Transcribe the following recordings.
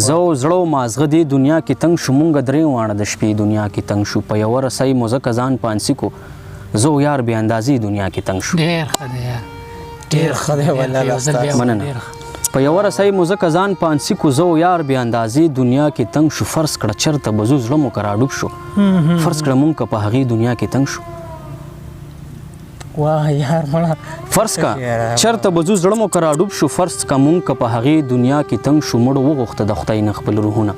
زه زړه مازغه دی دنیا کې تنگ شو مونږ درې واړه د شپې دنیا کې تنگ شو په یوه رسۍ مو ځکه ځان پانسي کو زه یار بې اندازې دنیا کې تنگ شو ډېر ښه دی والله مننه په یوه رسۍ مو ځکه ځان پانسي کو زه یار بې اندازې دنیا کې تنگ شو فرض کړه چېرته به زو زړه مو که راډوب شو فرض کړه مونږ که په هغې دنیا کې تنگ شو واه یار مړه فرض کا چرته به زو زړه مو که راډوب شو فرض کا مونږ که په هغې دنیا کې تنگ شو مړو وغوښته د خدای نه خپل روحونه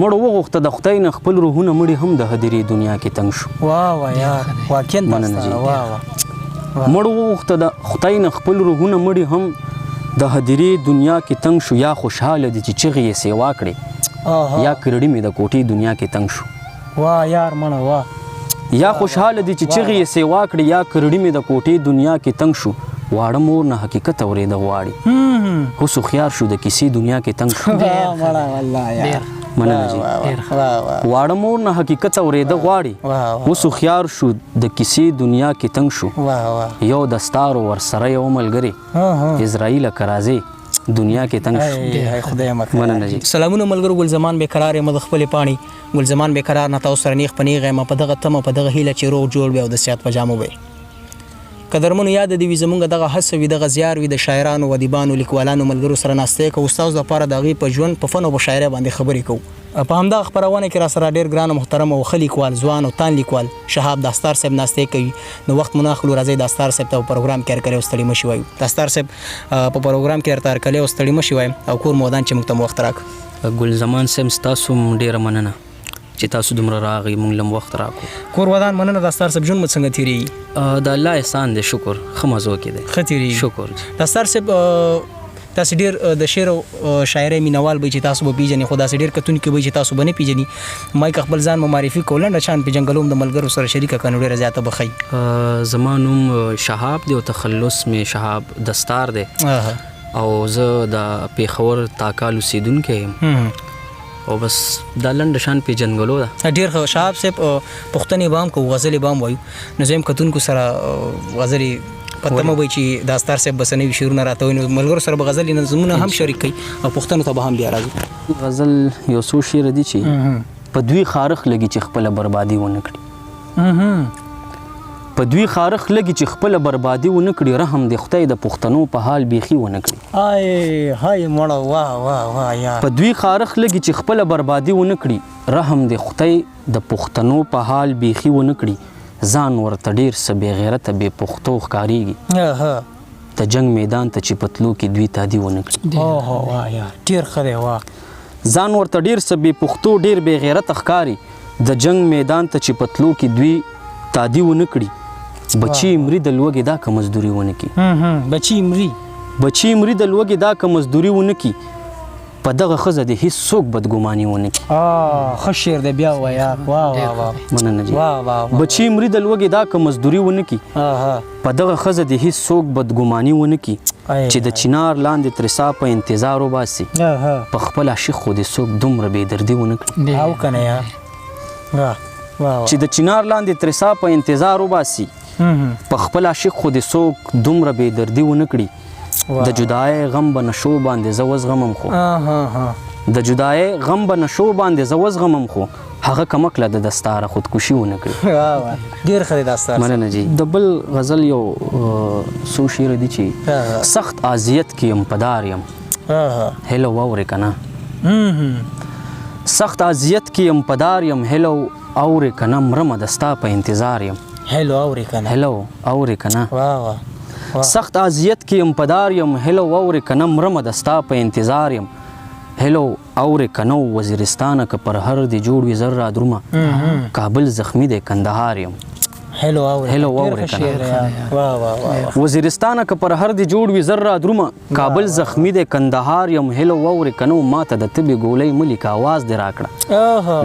مړو وغوښته د خدای نه خپل روحونه مړي هم د هدیرې دنیا کې تنگ شو واه یار واقعا مړو وغوښته د خدای نه خپل روحونه مړي هم د هدیرې دنیا کې تنگ شو یا خوشحاله دي چې چغې یې سیوا کړې یا کرړي مې د کوټې دنیا کې تنگ شو واه یار مړه واه یا خوشحاله دي چې چغې یې سیوا کړې یا کرړي مې د کوټې دنیا کې تنگ شو واړه مور نه حقیقت اورېده غواړي اوس هوښیار شو د کیسې دنیا کې تنگ شو مننه جی واړه مور نه حقیقت اورېده غواړي اوس هوښیار شو د کیسې دنیا کې تنگ شو یو دستار ورسره یو ملګری اسرائیل که راځې دنیا کې تنگ شو مننه جی سلامونه ملګرو ګلزمان بیقرار یم د خپلې پاڼې ګلزمان بیقرار نه تاسو سره نیغ په نیغه یم په دغه تمه په دغه هیله چې روغ جوړ وي او د صحت په جامو وي قدرمنو یاد دې وي زمونږ دغه هڅه وي دغه زیار وي د شاعرانو و ادیبانو لیکوالانو ملګرو سره ناستې کوو ستاسو دپاره د هغوی په ژوند په فن او په شاعرۍ باندې خبرې کوو په همدغه خپرونه کې راسره ډېر ګران او محترم او ښه لیکوال ځوان او تان لیکوال شهاب داستار صاحب ناستې کوي نو وخت مو نه اخلو راځئ داستار صاحب ته په پروګرام کې هرکلی او ستړي مه شي وایو داستار صاحب په پروګرام کې درته هرکلی او ستړي مه شي وایم او کور مودان چې موږ ته وخت راکړو ګلزمان صاحب ستاسو ډېره مننه چې تاسو دومره راغی مونږ لم وخت راکړو کور ودان مننه داستار صاحب ژوند مو څنګه تېرېږي د الله احسان دی شکر ښه مزو کې دی ښه تېرېږي شکر داستار صاحب تاسو ډېر د شعر او شاعرۍ مینوال به چې تاسو به پیژنئ خو داسې ډېر کتونکي به چې تاسو به نه پیژنئ مایک خپل ځان مو معرفي کړو لنډه شان پېژنګلو د ملګرو سره شریکه کړو ډېره زیاته به ښایي زما نوم شهاب دی او تخلص مې شهاب دستار دی او زه د پېښور تاکال اوسېدونکی یم او بس دا لنډه شان پېژنګلو ده ډېر ښه شهاب صاحب پښتنې به هم کوو غزلې به هم وایو نو زه یم کتونکو سره غزلې پته مو وایي چې داستار صاحب به څه نوي شعرونه راته وایي نو ملګرو سره به غزلې نظمونه هم شریک کوي او پښتنو ته به هم بیا راځو غزل یو څو شعر دي چې په دوی خارخ لګي چې خپله بربادي ونه کړي په دوی خارخ لګي چې خپله بربادي ونه کړي رحم د خدای د پښتنو په حال بیخي ونه کړي هاي مړه واه واه واه یا په دوی خارخ لګي چې خپله بربادي ونه کړي رحم د خدای د پښتنو په حال بیخي ونه کړي ځان ورته ډېر څه بې غیرته بې پښتو ښکارېږي د جنګ میدان ته چې پتلو کې دوی تادي ونه کړي ډېر ښه دی واه ځان ورته ډېر څه بې پښتو ډېر بې غیرته ښکاري د جنګ میدان ته چې پتلو کې دوی تادي ونه کړي بچی مري د لوږې دا که مزدوري ونه کړي بچی مري د لوږې دا که مزدوري ونه کړي په دغه ښځه د هېڅ څوک بدګماني ونه کړي ښه شعر دی بیا وایه مننه جی بچی مري د لوږې دا که مزدوري ونه کړي په دغه ښځه د هېڅ څوک بدګماني ونه کړي چې د چنار لاندې ترسا په انتظار وباسي په خپل عاشق خو د څوک دومره بېدردي ونه کړي چې د چنار لاندې ترسا په انتظار وباسي په خپل عاشق خو د څوک دومره بېدردي ونه کړي د جدای غم به نشو باندې زه وزغمم خو د جدای غم به نشو باندې زه وزغمم خو هغه کمکله د دستاره خودکشي ونه کړي ډېر ښه دی داستار مننه جی د بل غزل یو څو شعر دي چې سخت اذیت کې یم پدار یم هلو واورې که نه سخت اذیت کې یم پدار یم هلو اورې که نه مرمه د ستا په انتظار یم هلو اورې که نه سخت اذیت کې یم پدار یم هلو اورې که نه مرمه د ستا په انتظار یم هلو اورې که نه وزیرستانه که پر هر دې جوړ وي زر را درومه کابل زخمی دی کندهار یم هلو اورې که نه وزیرستانه که پر هر دې جوړ وي زر را درومه کابل زخمی دی کندهار یم هلو اورې که نه ماته د تبې ګولۍ مه لیکه آواز دې راکړه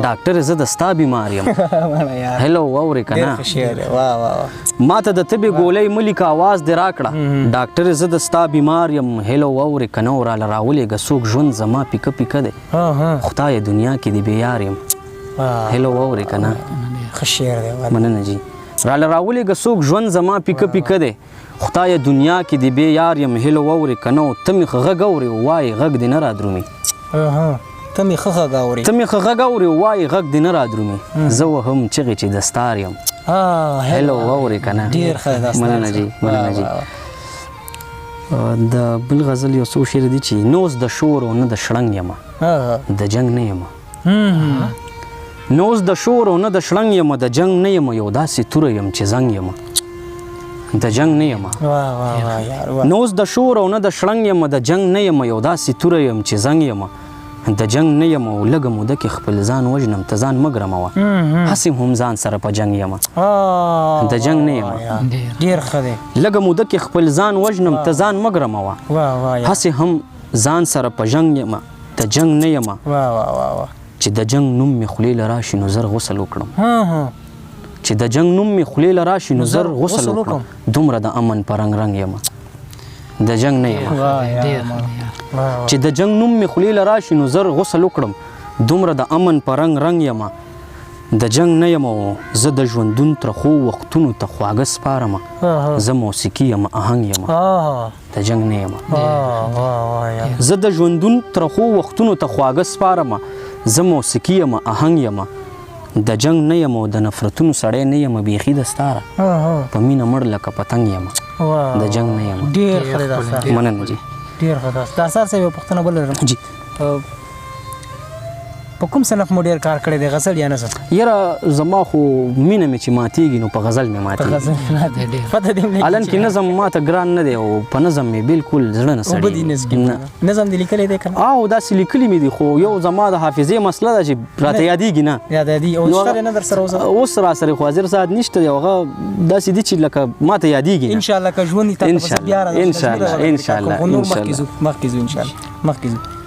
ډاکټر زه د ستا بیمار یم هلو اورې که نه ماته د تبې ګولۍ مه لیکه آواز دې راکړه ډاکټر زه د ستا بیمار یم هلو اورې که نه راله راولېږه څوک ژوند زما پیکه پیکه دی خدایه دنیا کې دې بېیار یم هلو اورې که نه مننه جی راله راولېږه څوک ژوند زما پیکه پیکه دی خدایه دنیا کې دې بېیار یم هلو اورې که نه ته مې غږ اورې وایې غږ دې نه را درومي ته مې ښه غږ اورې ته مې ښه غږ اورې وایي غږ دې نه رادرومي زه وهم چغې چې دستار یم هلو واورې که نه ډېر ښه دا مننه جي مننه جي د بل غزل یو څو شعر دي چې نوز د شور او نه د شړنګ یمه د جنګ نه یمه نوز د شور او نه د شړنګ یمه د جنګ نه یمه یو داسې توره یم چې زنګ یمه د جنګ نه یمه نوز د شور او نه د شړنګ یمه د جنګ نه یمه یو داسې توره یم چې زنګ یمه د جنګ نه یم او لږه موده کې خپل ځان وژنم ته ځان مه ګرموه هسې هم ځان سره په جنګ یم د جنګ نه یم ډېر ښه دی لږه موده کې خپل ځان وژنم ته ځان مه ګرموه هسې هم ځان سره په جنګ یم د جنګ نه یم چې د جنګ نوم مې خولې له راشي نو زر غسل وکړم چې د جنګ نوم مې خولې له راشي نو زر غسل وکړم دومره د امن په رنګ رنګ یم د جنګ نه یم چې د جنګ نوم مې خولې له راشي نو زر غسل وکړم دومره د امن په رنګ رنګ یم د جنګ نه یم زه د ژوندون ترخو وختونو ته خواږه سپارمه زه موسیقي یم آهنګ یم د جنګ نه یم زه د ژوندون ترخو وختونو ته خواږه سپارمه زه موسیقي یم آهنګ یم د جنګ نه یم د نفرتونو سړی نه یم بیخي د ستاره په مینه مړ لکه پتنګ یم د جنګ نه یم ډېر ښه دی دا مننه جي ډېر ښه دا اثر صاحب یو پوښتنه بله لرم جي په کوم صنف مو ډېر کار کړی دی غزل یا نظم یاره زما خو مینه مې چې ماتېږي نو په غزل مې ماتېږي حالان کې نظم ماته ګران نه دی او په نظم مې بالکل زړه نه سړېږي نظم دې لیکلی دی که نه او داسې لیکلي مې دي خو یو زما د حافظې مسله ده چې راته یادېږي نه یادېږي او شته نه در سره اوس راسره خو حاضر ساعت نشته دی هغه داسې دي چې لکه ماته یادېږي نه انشاءالله که ژوند تا پسې بیا راځي انشاءالله مخکې ځو مخکې ځو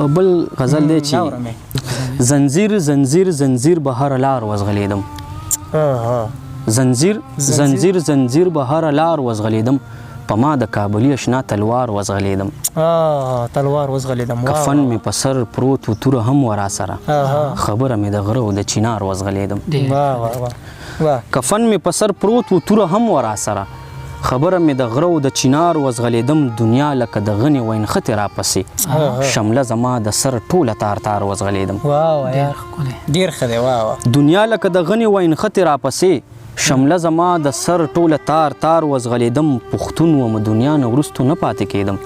بل غزل دی چې زنځیر زنځیر زنځیر به هره لار وزغلیدم زنځیر زنځیر زنځیر به هره لار وزغلیدم په ما د کابلي اشنا تلوار وزغلیدم تلوار وزغلیدم کفن مې په سر پروت و توره هم ورا سره خبره مې د غره او د چینار وزغلیدم کفن مې په سر پروت و توره هم ورا سره خبره مې د غره او د چینار وزغلیدم دنیا لکه د غني وینختې راپسې شمله زما د سر ټوله تار تار وزغلیدم ډېر ښه دی دنیا لکه د غني وینختې راپسې شمله زما د سر ټوله تار تار وزغلیدم پښتون وم دنیا نه وروستو نه پاتې کېدم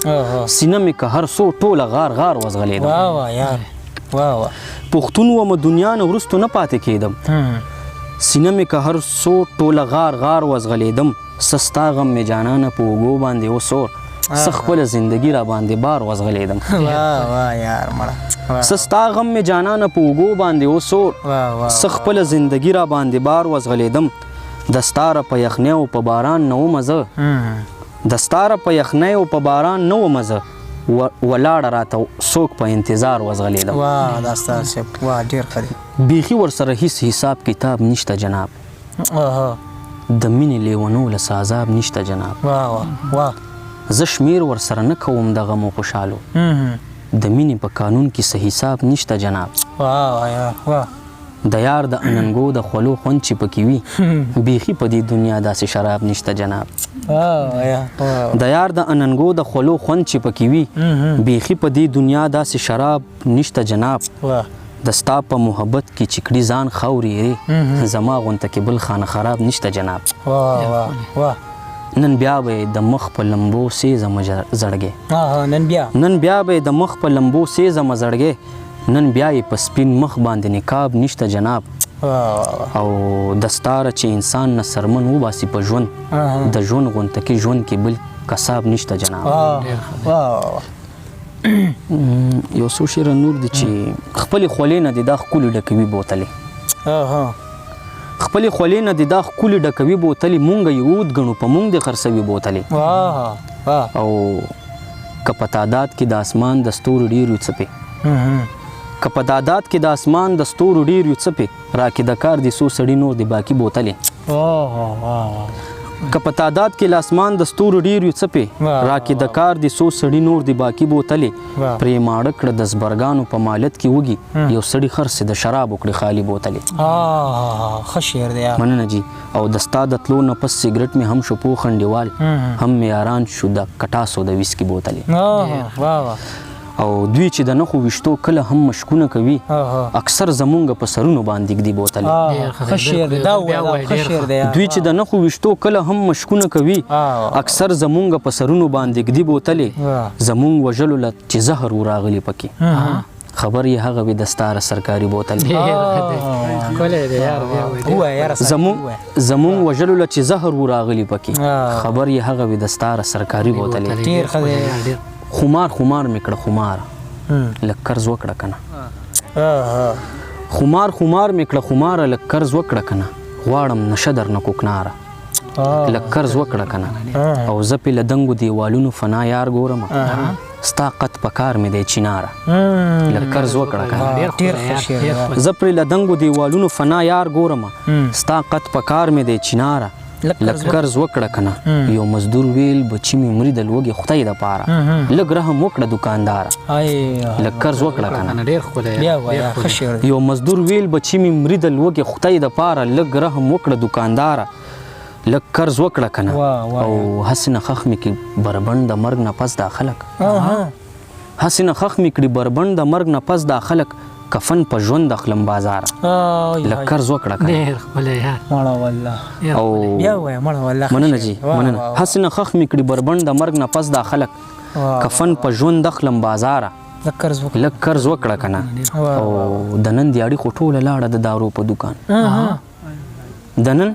سینه مې که هر څو ټوله غار غار وزغلیدم پښتون وم دنیا نه وروستو نه پاتې کېدم سینه مې که هر څو ټوله غار غار وزغلیدم سستا غم مې جانانه په اوږو باندې وسور څه خپله زندګي را باندې بار وزغلیدم سستا غم مې جانانه په اوږو باندې وسور څه خپله زندګي را باندې بار وزغلیدم دستاره په یخنۍ او په باران نه ومه زه دستاره په یخنۍ او په باران نه ومه زه ولاړه راته څوک په انتظار وزغلیدم بیخي ورسره هیڅ حساب کتاب نشته جناب د مینې لیونولو عذاب نشته جناب زه شمیر ورسره نه کوم د غم او خوشحالو د مینې په قانون کې څه حساب نشته جناب د یار د اننګو د خولو خوند چې پکې وي بیخي په دې دنیا داسې شراب نشته جناب د یار د اننګو د خولو خوند چې پکې وي بیخي په دې دنیا داسې شراب نشته جناب د ستا په محبت کې چې کړي ځان خاورې یې زما غونته کې بل خانه خراب نشته جناب نن بیا به د مخ په لمبو سیزم زړګې نن بیا به د مخ په لمبو سیزم زړګې نن بیا یې په سپین مخ باندې نقاب نشته جناب او دستاره چې انسان نه سرمن وباسي په ژوند د ژوند غونته کې ژوند کې بل کساب نشته جناب یو څو شعر نور دي چې خپلې خولې نه دې دا ښکلې ډکوي بوتلې خپلې خولې نه دې دا ښکلې ډکوي بوتلې مونږ یې اوت ګڼو په مونږ دې خرڅوي بوتلې او که په تعداد کې د اسمان د ستورو ډېر یو څپې که په تعداد کې د اسمان د ستورو ډېر یو څپې راکې د کار دې څو سړي نور دې باقي بوتلې که په تعداد کې لاسمان د ستورو ډېر یو څپې راکې د کار دې څو سړي نور دې باقي بوتلې پرې ماړه کړه د زبرګانو په مالت کې وږي یو سړي خرڅې د شرابو کړې خالي بوتلې ښه شعر دی مننه جي او د ستا د تلو نه پس سګرټ مې هم شو پوخ انډیوال هم مې یاران شو د کټاسو د ویسکي بوتلې او دوی چې د نښو ویشتو کله هم مشکونه کوي اکثر زمونږ په سرونو باندې ږدي بوتلې ښه شعر دی دا ووایه ښه شعر دی دوی چې د نښو ویشتو کله هم مشکونه کوي اکثر زمونږ په سرونو باندې ږدي بوتلې زمونږ وژلو له چې زهر وراغلي پکې خبر یې هغه وي د ستاره سرکاري بوتل زمونږ وژلو له چې زهر وراغلي پکې خبر یې هغه وي د ستاره سرکاري بوتل خمار مې کړه خمار لږ قرض وکړه کنه خمار مې کړه خماره لږ قرض وکړه کنه غواړم نشه درنه کوکناره لږ قرض وکړه کنه او زه پې له دنګو دیوالونو فنا یار ګورم ستا قد په کار مې دی چیناره لږ قرض وکړه کنه زه پرې له دنګو دیوالونو فنا یار ګورم ستا قد په کار مې دی چیناره لږ قرض وکړه کنه یو مزدور ویل بچی مې مري د لوږې خدای دپاره لږ رحم وکړه دوکانداره لږ قرض وکړه کنه یو مزدور ویل بچی مې مري د لوږې خدای دپاره لږ رحم وکړه دوکانداره لږ قرض وکړه کنه او هسې نه خخ مې کړي بربند د مرګ نه پس دا خلک هسې نه خخ مې کړي بربند د مرګ نه پس دا خلک کفن په ژوند اخلم بازاره لږ قرض وکړه کنه او مننه جي مننه هسې نه خخ مې کړي بربند د مرګ نه پس دا خلک کفن په ژوند اخلم بازاره لږ قرض وکړه کنه او د نن دیاړي خو ټوله لاړه د دارو په دکان د نن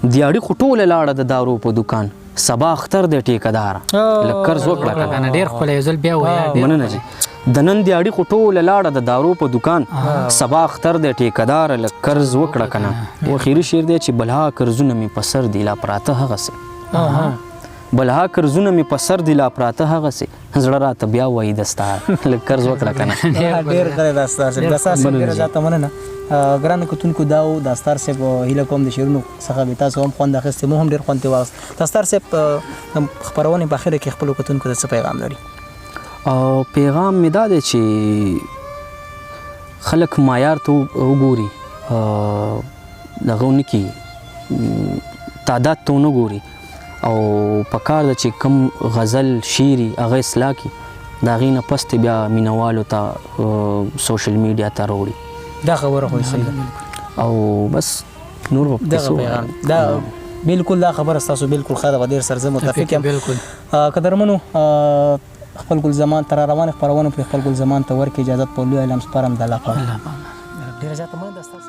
دیاړي خو ټوله لاړه د دارو په دکان سبا اختر دی ټیکهداره لږ قرض وکړه کنه ډېر ښکلی یو ځل بیا وایه مننه جي د نن دیاړي خو ټوله لاړه د دارو په دکان سبا اختر دی ټیکهداره لږ قرض وکړه کنه و اخري شعر دی چې بلها قرضونه مې په سر دي لا پراته هغسې بلها قرضونه مې په سر دي لا پراته هغسې زړه راته بیا وایي د ستا لږ قرض وکړه کنه ډېر ښه دی دا ستار صاحب ډېره زیاته مننه ګرانو کتونکو دا و د ستار صاحب هیله کوم د شعرونو څخه به تاسو هم خوند اخیستی مو هم ډېر خوند ترې واخیست د ستار صاحب خپرونې په اخره کې خپلو کتونکو ته څه پیغام لري پیغام مې دا دی چې خلک معیار ته وګوري دغه ونه کړي تعداد ته ونه ګوري او پکار ده چې کم غزل شعري هغه اصلاح کړي د هغې نه پس بیا مینوالو ته سوشل میډیا ته راوړي دا خبره خو صحیح ده او بس نور دغه پیغام دا بالکل دا خبره ستاسو بالکل ښه ده ډېر سره زه متفق یم قدرمنو خپل ګل زمان تر روانې خپرونو پرې خپل ګل زمان ته ورکړي اجازت په لوی علم سپارم د الله په ډېره زیاته مننه ده ستاسو